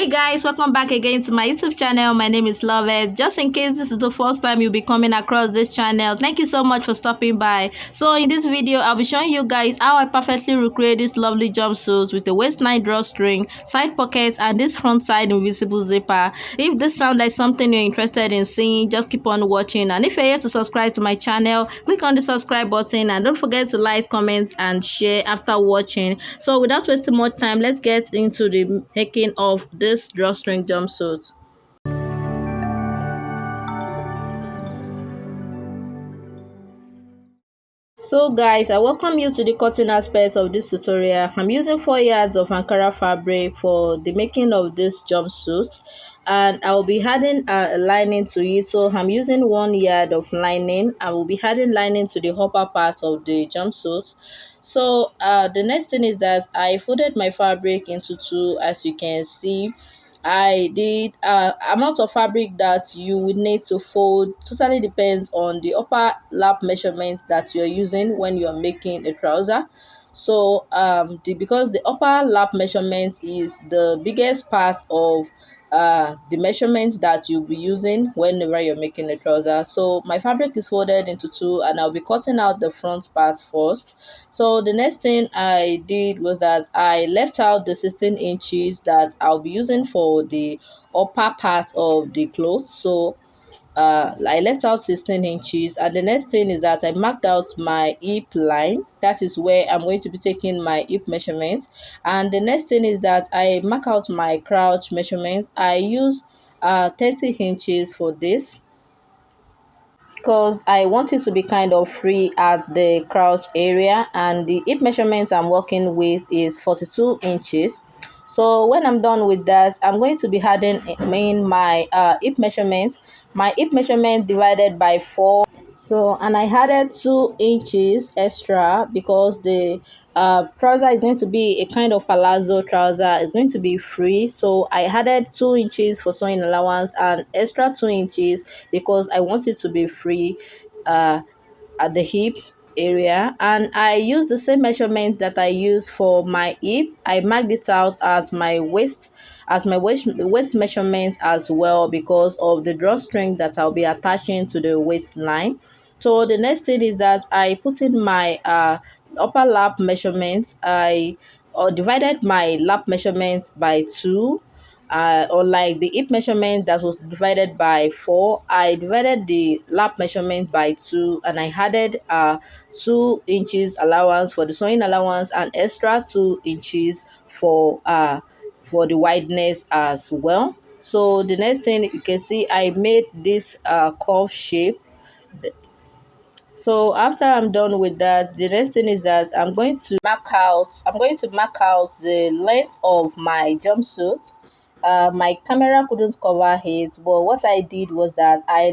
Guys, welcome back again to my YouTube channel. My name is Lovett. Just in case this is the first time you'll be coming across this channel, thank you so much for stopping by. So in this video, I'll be showing you guys how I perfectly recreate this lovely jumpsuit with the waistline drawstring, side pockets, and this front side invisible zipper. If this sounds like something you're interested in seeing, just keep on watching. And if you're here to subscribe to my channel, click on the subscribe button and don't forget to like, comment, and share after watching. So without wasting more time, let's get into the making of this drawstring jumpsuit. So guys, I welcome you to the cutting aspect of this tutorial. I'm using 4 yards of Ankara fabric for the making of this jumpsuit, and I will be adding a lining to it. So I'm using 1 yard of lining. I will be adding lining to the upper part of the jumpsuit. So the next thing is that I folded my fabric into two, as you can see. I did amount of fabric that you would need to fold totally depends on the upper lap measurement that you're using when you're making a trouser. So because the upper lap measurement is the biggest part of the measurements that you'll be using whenever you're making a trouser. So my fabric is folded into two, and I'll be cutting out the front part first. So the next thing I did was that I left out the 16 inches that I'll be using for the upper part of the clothes. So I left out 16 inches, and the next thing is that I marked out my hip line. That is where I'm going to be taking my hip measurements. And the next thing is that I mark out my crotch measurement. I use 30 inches for this, because I want it to be kind of free at the crotch area, and the hip measurements I'm working with is 42 inches. So when I'm done with that, I'm going to be adding in my hip measurements. My hip measurement divided by 4. So, and I added 2 inches extra because the trouser is going to be a kind of palazzo trouser. It's going to be free. So I added 2 inches for sewing allowance and extra 2 inches because I want it to be free at the hip area. And I used the same measurement that I used for my hip. I marked it out at my waist, as my waist measurement as well, because of the drawstring that I'll be attaching to the waistline. So the next thing is that I put in my upper lap measurement. I divided my lap measurement by 2. Unlike the hip measurement that was divided by 4, I divided the lap measurement by 2, and I added 2 inches allowance for the sewing allowance and extra 2 inches for the wideness as well. So the next thing you can see, I made this curve shape. So after I'm done with that, the next thing is that I'm going to mark out the length of my jumpsuit. My camera couldn't cover it, but what I did was that I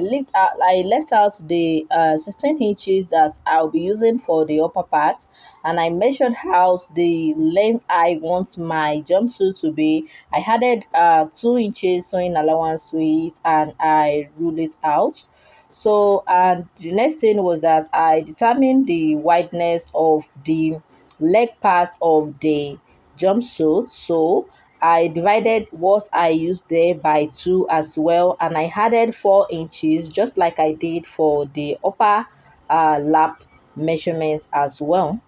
left out the 16 inches that I'll be using for the upper part, and I measured out the length I want my jumpsuit to be. I added 2 inches sewing allowance to it, and I ruled it out. So, and the next thing was that I determined the wideness of the leg part of the jumpsuit. So I divided what I used there by 2 as well, and I added 4 inches just like I did for the upper lap measurements as well.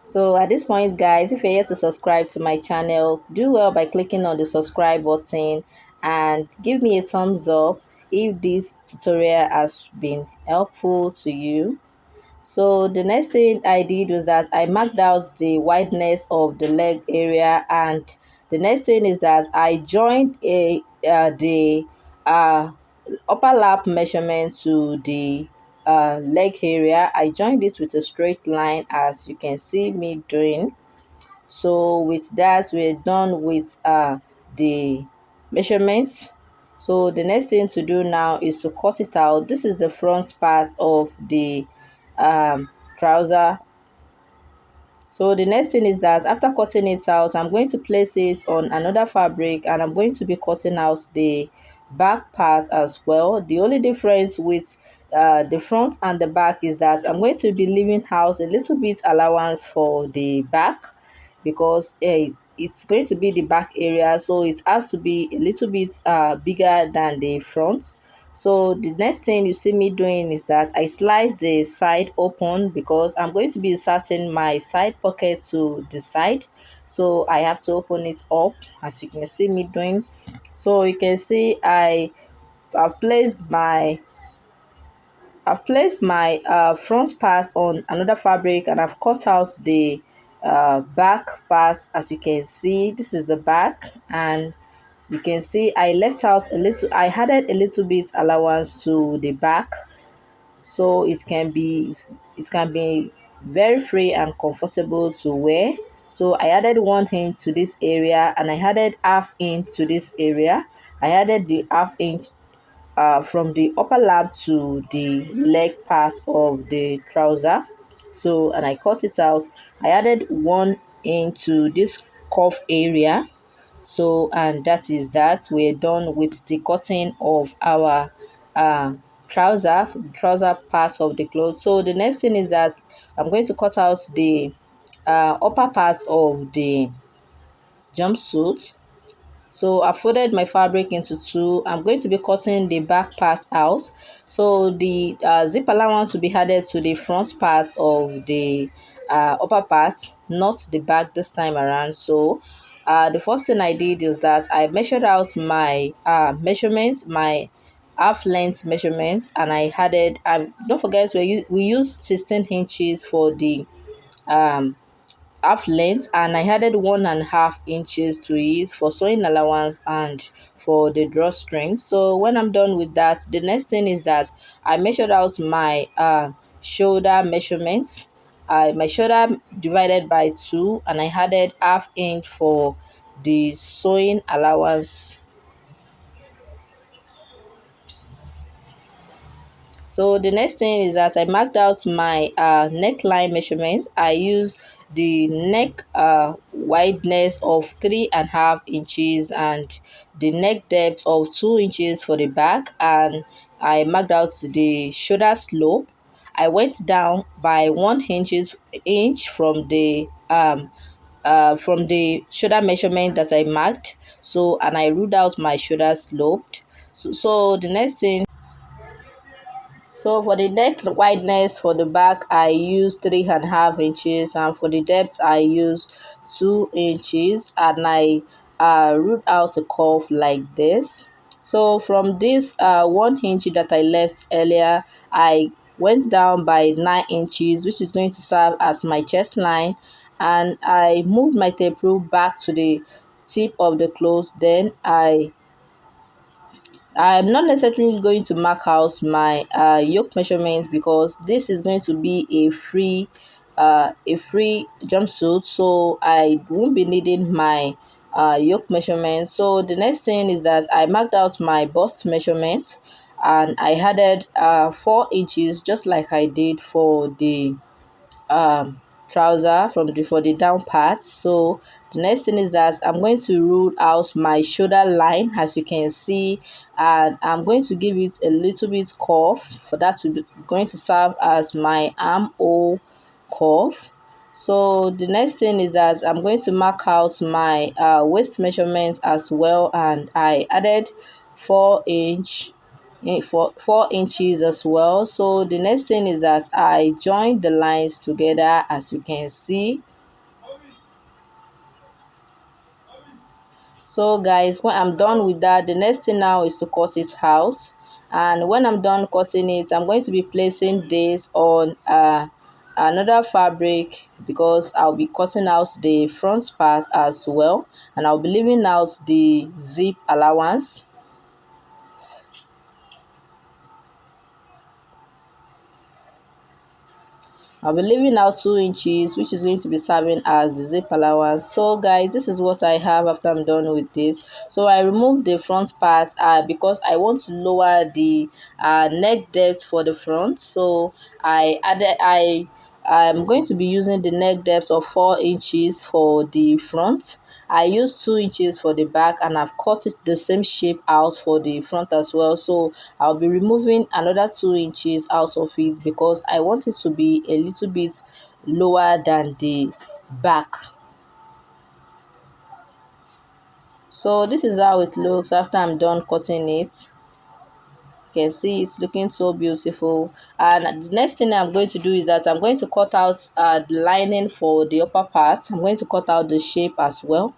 So at this point, guys, if you're here to subscribe to my channel, do well by clicking on the subscribe button and give me a thumbs up if this tutorial has been helpful to you. So the next thing I did was that I marked out the wideness of the leg area, and the next thing is that I joined the upper lap measurement to the leg area. I joined it with a straight line, as you can see me doing. So with that, we're done with the measurements. So the next thing to do now is to cut it out. This is the front part of the trouser. So the next thing is that after cutting it out, I'm going to place it on another fabric, and I'm going to be cutting out the back part as well. The only difference with the front and the back is that I'm going to be leaving out a little bit allowance for the back, because it's going to be the back area, so it has to be a little bit bigger than the front. So the next thing you see me doing is that I slice the side open, because I'm going to be inserting my side pocket to the side, so I have to open it up, as you can see me doing. So you can see I've placed my front part on another fabric, and I've cut out the back part. As you can see, this is the back, and as you can see, I left out a little, I added a little bit allowance to the back, so it can be very free and comfortable to wear. So I added 1 inch to this area, and I added half inch to this area. I added the half inch from the upper lap to the leg part of the trouser. So, and I cut it out. I added 1 inch to this cuff area. So, and that is that. We're done with the cutting of our uh trouser part of the clothes. So the next thing is that I'm going to cut out the upper part of the jumpsuit. So I folded my fabric into two. I'm going to be cutting the back part out. So the zip allowance will be added to the front part of the upper part, not the back this time around. So the first thing I did is that I measured out my measurements, my half length measurements, and I added, don't forget we used 16 inches for the um half length, and I added 1.5 inches to it for sewing allowance and for the drawstring. So when I'm done with that, the next thing is that I measured out my shoulder measurements. My shoulder divided by 2, and I added half inch for the sewing allowance. So the next thing is that I marked out my neckline measurements. I used the neck wideness of 3.5 inches and the neck depth of 2 inches for the back, and I marked out the shoulder slope. I went down by 1 inch from the shoulder measurement that I marked. So, and I ruled out my shoulder sloped. So the next thing, so for the neck wideness for the back, I use 3.5 inches, and for the depth, I use 2 inches, and I root out a curve like this. So from this 1 inch that I left earlier, I went down by 9 inches, which is going to serve as my chest line, and I moved my tape rule back to the tip of the clothes. Then I'm not necessarily going to mark out my yoke measurements, because this is going to be a free jumpsuit, so I won't be needing my yoke measurements. So the next thing is that I marked out my bust measurements, and I added 4 inches, just like I did for the trouser from the for the down part. So the next thing is that I'm going to rule out my shoulder line, as you can see, and I'm going to give it a little bit curve for that to be going to serve as my armhole curve. So the next thing is that I'm going to mark out my waist measurements as well, and I added 4 inches as well. So the next thing is that I joined the lines together, as you can see. So guys, when I'm done with that, the next thing now is to cut it out. And when I'm done cutting it, I'm going to be placing this on another fabric, because I'll be cutting out the front part as well, and I'll be leaving out the zip allowance. I'll be leaving out 2 inches, which is going to be serving as the zip allowance. So guys, this is what I have after I'm done with this. So I removed the front part because I want to lower the neck depth for the front. So I I'm going to be using the neck depth of 4 inches for the front. I used 2 inches for the back, and I've cut it the same shape out for the front as well. So I'll be removing another 2 inches out of it because I want it to be a little bit lower than the back. So this is how it looks after I'm done cutting it. You can see it's looking so beautiful. And the next thing I'm going to do is that I'm going to cut out the lining for the upper part. I'm going to cut out the shape as well.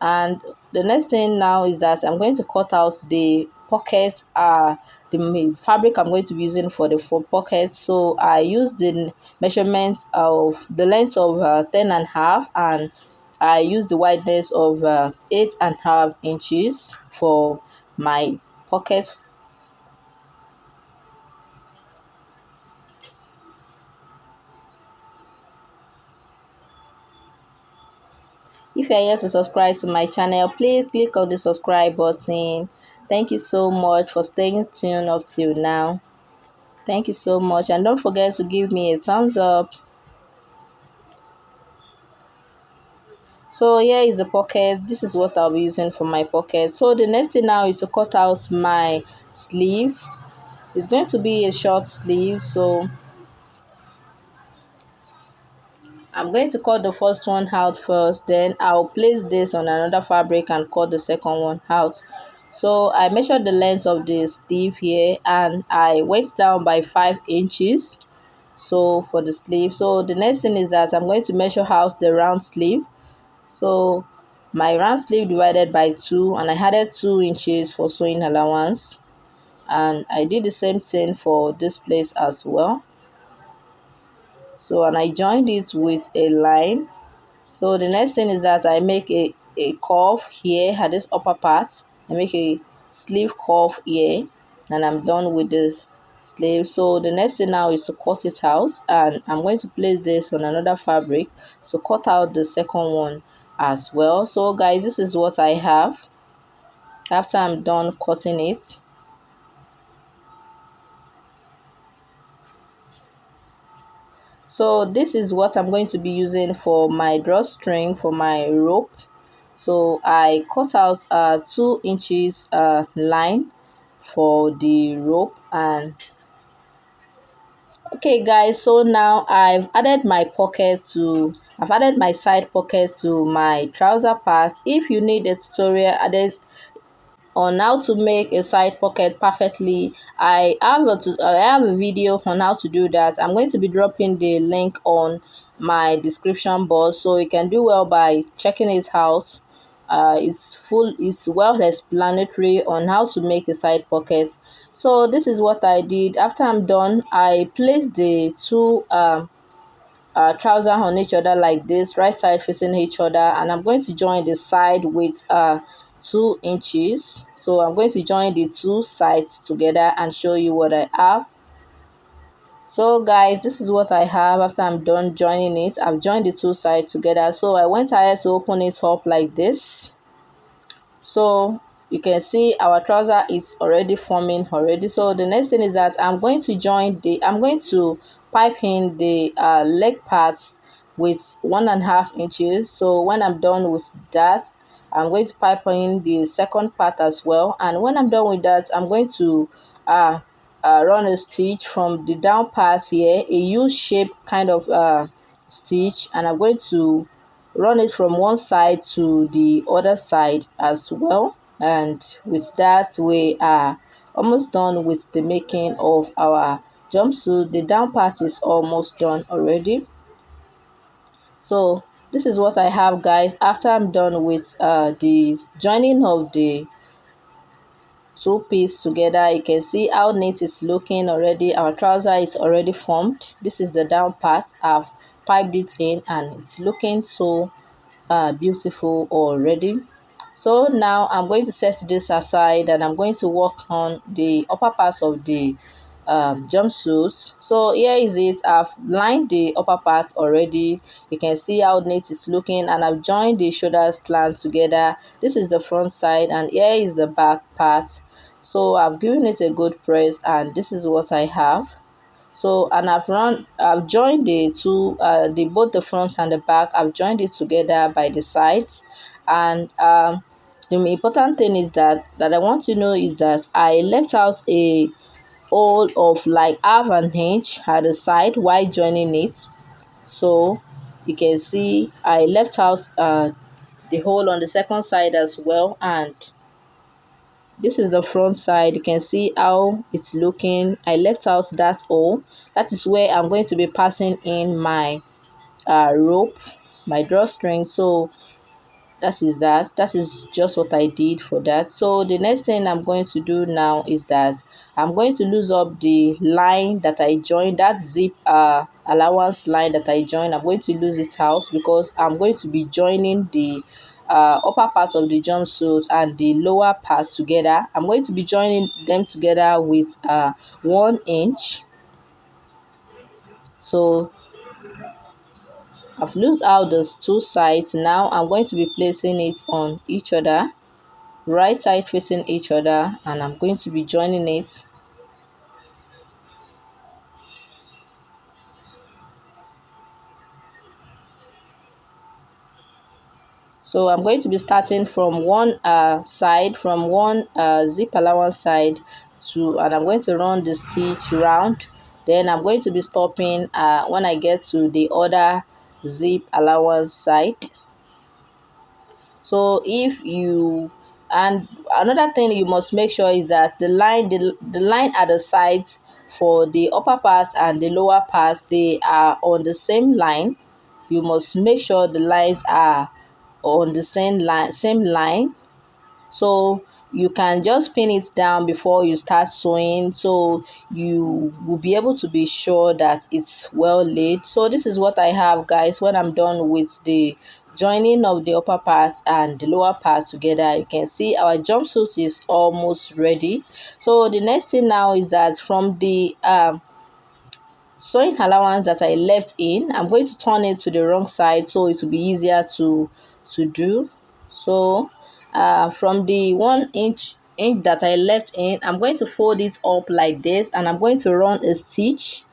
And the next thing now is that I'm going to cut out the pockets, the fabric I'm going to be using for the pockets. So I use the measurements of the length of 10.5, and I use the wideness of 8.5 inches for my pocket. If you are yet to subscribe to my channel, please click on the subscribe button. Thank you so much for staying tuned up till now. Thank you so much, and don't forget to give me a thumbs up. So here is the pocket. This is what I'll be using for my pocket. So the next thing now is to cut out my sleeve. It's going to be a short sleeve, so I'm going to cut the first one out first, then I'll place this on another fabric and cut the second one out. So I measured the length of the sleeve here, and I went down by 5 inches. So for the sleeve, so the next thing is that I'm going to measure out the round sleeve. So my round sleeve divided by 2, and I added 2 inches for sewing allowance, and I did the same thing for this place as well. So, and I joined it with a line. So the next thing is that I make a curve here at this upper part. I make a sleeve curve here, and I'm done with this sleeve. So the next thing now is to cut it out, and I'm going to place this on another fabric to cut out the second one as well. So guys, this is what I have after I'm done cutting it. So this is what I'm going to be using for my drawstring for my rope. So I cut out 2 inches line for the rope. And okay guys, so now I've added my side pocket to my trouser part. If you need a tutorial on how to make a side pocket perfectly, I have a video on how to do that. I'm going to be dropping the link on my description box, so you can do well by checking it out. It's well explanatory on how to make a side pocket. So this is what I did. After I'm done, I placed the two trouser on each other like this, right side facing each other, and I'm going to join the side with 2 inches. So I'm going to join the two sides together and show you what I have. So guys, this is what I have after I'm done joining it. I've joined the two sides together, so I went ahead to open it up like this. So you can see our trouser is already forming already. So the next thing is that I'm going to pipe in the leg parts with 1.5 inches. So when I'm done with that, I'm going to pipe in the second part as well. And when I'm done with that, I'm going to run a stitch from the down part here, a U-shape kind of stitch, and I'm going to run it from one side to the other side as well. And with that, we are almost done with the making of our jumpsuit. The down part is almost done already. So this is what I have guys after I'm done with the joining of the two pieces together. You can see how neat it's looking already. Our trouser is already formed. This is the down part. I've piped it in, and it's looking so beautiful already. So now I'm going to set this aside, and I'm going to work on the upper part of the jumpsuit. So here is it. I've lined the upper part already. You can see how neat it's looking, and I've joined the shoulder slant together. This is the front side, and here is the back part. So I've given it a good press, and this is what I have. So, and I've joined the two, the both the front and the back. I've joined it together by the sides, and the important thing is that I want to know is that I left out a hole of like half an inch at the side while joining it. So you can see I left out the hole on the second side as well, and this is the front side. You can see how it's looking. I left out that hole. That is where I'm going to be passing in my rope, my drawstring. So that is just what I did for that. So the next thing I'm going to do now is that I'm going to lose up the line that I joined, that zip allowance line that I joined. I'm going to lose it out because I'm going to be joining the upper part of the jumpsuit and the lower part together. I'm going to be joining them together with 1 inch. So I've loosed out those two sides. Now I'm going to be placing it on each other, right side facing each other, and I'm going to be joining it. So I'm going to be starting from one side, from one zip allowance side to, and I'm going to run the stitch round. Then I'm going to be stopping when I get to the other zip allowance side. So if you, and another thing you must make sure is that the line at the sides for the upper parts and the lower parts, they are on the same line. You must make sure the lines are on the same line. So you can just pin it down before you start sewing, so you will be able to be sure that it's well laid. So this is what I have, guys. When I'm done with the joining of the upper part and the lower part together, you can see our jumpsuit is almost ready. So the next thing now is that from the sewing allowance that I left in, I'm going to turn it to the wrong side so it will be easier to do. So from the 1 inch that I left in, I'm going to fold it up like this, and I'm going to run a stitch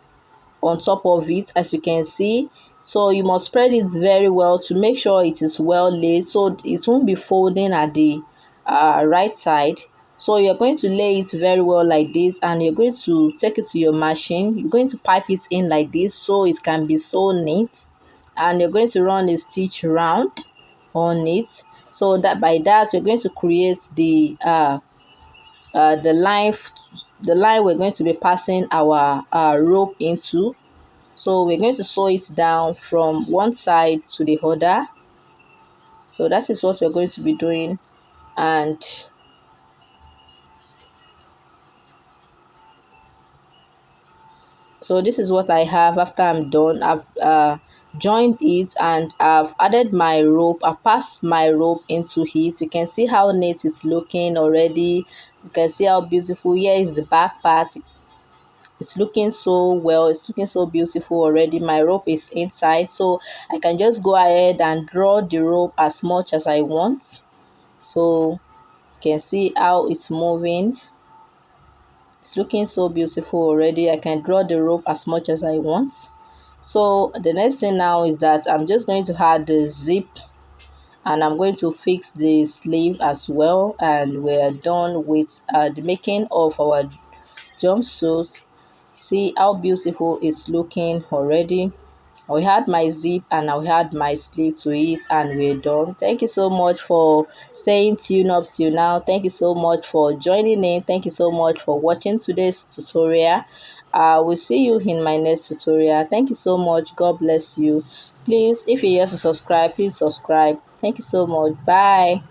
on top of it, as you can see. So you must spread it very well to make sure it is well laid, so it won't be folding at the right side. So you're going to lay it very well like this, and you're going to take it to your machine. You're going to pipe it in like this so it can be so neat, and you're going to run a stitch round on it, so that by that you're going to create the line, we're going to be passing our rope into. So we're going to sew it down from one side to the other. So that is what we're going to be doing. And so this is what I have after I'm done. I've joined it, and I've added my rope. I've passed my rope into it. You can see how neat it's looking already. You can see how beautiful. Here is the back part. It's looking so well, it's looking so beautiful already. My rope is inside, so I can just go ahead and draw the rope as much as I want. So you can see how it's moving. It's looking so beautiful already. I can draw the rope as much as I want. So the next thing now is that I'm just going to add the zip, and I'm going to fix the sleeve as well, and we're done with the making of our jumpsuit. See how beautiful it's looking already. I had my zip and I had my sleeve to it, and we're done. Thank you so much for staying tuned up till now. Thank you so much for joining in. Thank you so much for watching today's tutorial. We'll see you in my next tutorial. Thank you so much. God bless you. Please, if you're here to subscribe, please subscribe. Thank you so much. Bye.